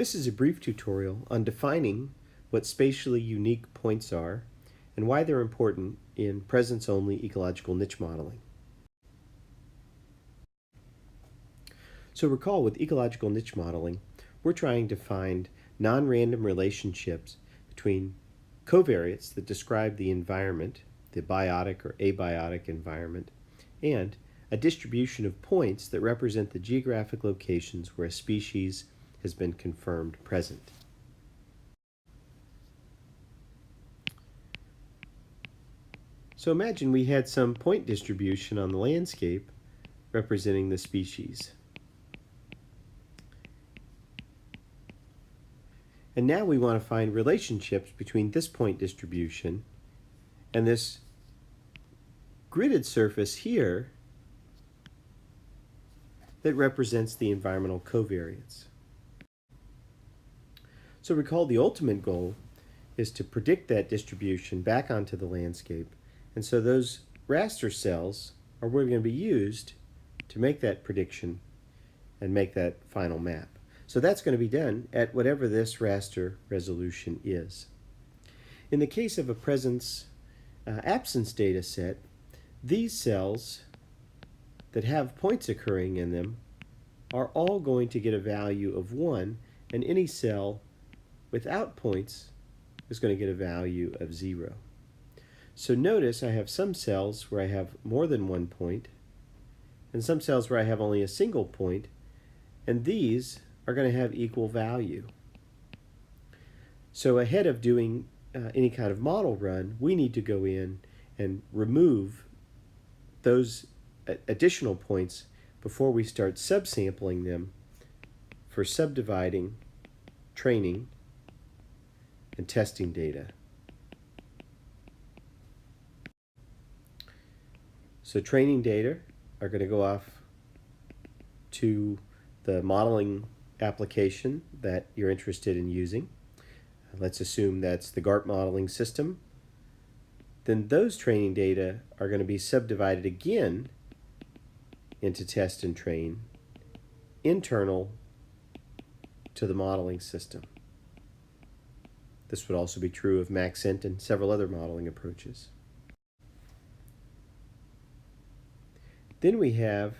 This is a brief tutorial on defining what spatially unique points are and why they're important in presence-only ecological niche modeling. So recall, with ecological niche modeling, we're trying to find non-random relationships between covariates that describe the environment, the biotic or abiotic environment, and a distribution of points that represent the geographic locations where a species has been confirmed present. So imagine we had some point distribution on the landscape representing the species. And now we want to find relationships between this point distribution and this gridded surface here that represents the environmental covariates. So recall, the ultimate goal is to predict that distribution back onto the landscape, and so those raster cells are what are going to be used to make that prediction and make that final map. So that's going to be done at whatever this raster resolution is. In the case of a presence-absence data set, these cells that have points occurring in them are all going to get a value of 1, and any cell without points is going to get a value of 0. So notice I have some cells where I have more than 1 point, and some cells where I have only a single point, and these are going to have equal value. So ahead of doing any kind of model run, we need to go in and remove those additional points before we start subsampling them for subdividing, training, and testing data. So training data are going to go off to the modeling application that you're interested in using. Let's assume that's the GARP modeling system. Then those training data are going to be subdivided again into test and train, internal to the modeling system. This would also be true of Maxent and several other modeling approaches. Then we have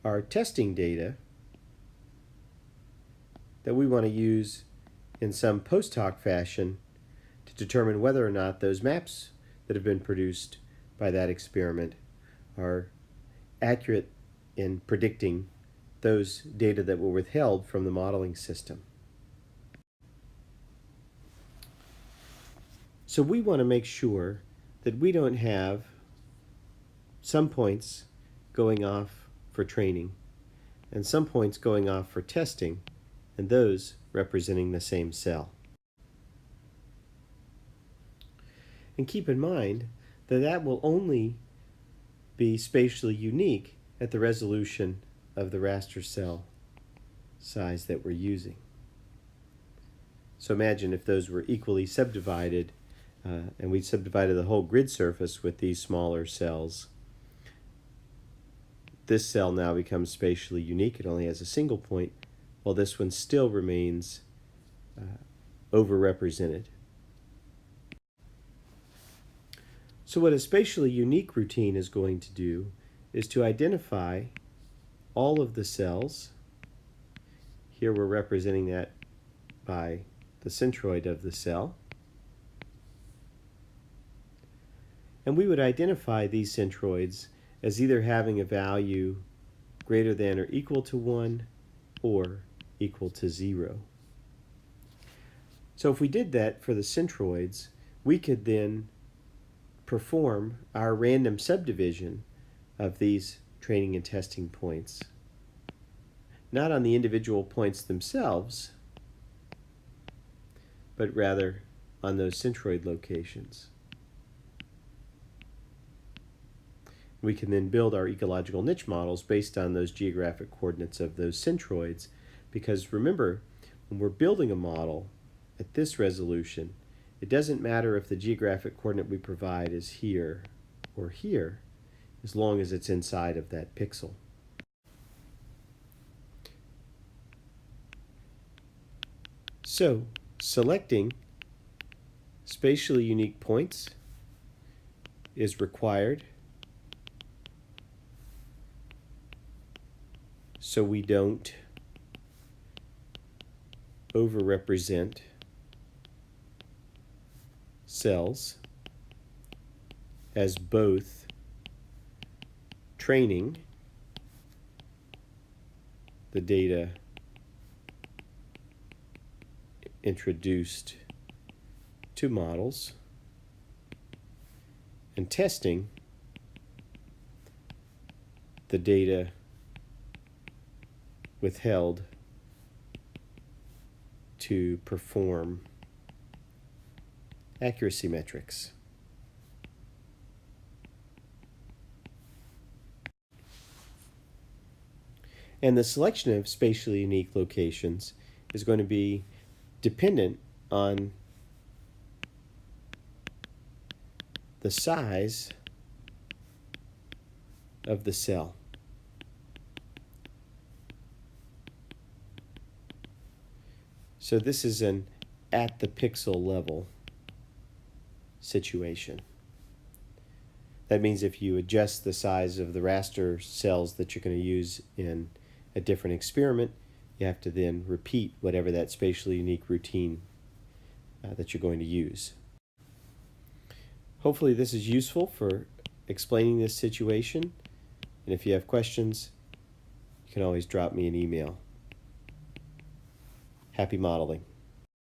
our testing data that we want to use in some post hoc fashion to determine whether or not those maps that have been produced by that experiment are accurate in predicting those data that were withheld from the modeling system. So we want to make sure that we don't have some points going off for training and some points going off for testing, and those representing the same cell. And keep in mind that that will only be spatially unique at the resolution of the raster cell size that we're using. So imagine if those were equally subdivided and we subdivided the whole grid surface with these smaller cells. This cell now becomes spatially unique. It only has a single point, while this one still remains overrepresented. So what a spatially unique routine is going to do is to identify all of the cells. Here we're representing that by the centroid of the cell. And we would identify these centroids as either having a value greater than or equal to 1 or equal to 0. So if we did that for the centroids, we could then perform our random subdivision of these training and testing points, not on the individual points themselves, but rather on those centroid locations. We can then build our ecological niche models based on those geographic coordinates of those centroids, because remember, when we're building a model at this resolution, it doesn't matter if the geographic coordinate we provide is here or here, as long as it's inside of that pixel. So, selecting spatially unique points is required so we don't overrepresent cells as both training the data introduced to models and testing the data withheld to perform accuracy metrics. And the selection of spatially unique locations is going to be dependent on the size of the cell. So this is an at the pixel level situation. That means if you adjust the size of the raster cells that you're going to use in a different experiment, you have to then repeat whatever that spatially unique routine that you're going to use. Hopefully this is useful for explaining this situation, and if you have questions, you can always drop me an email. Happy modeling.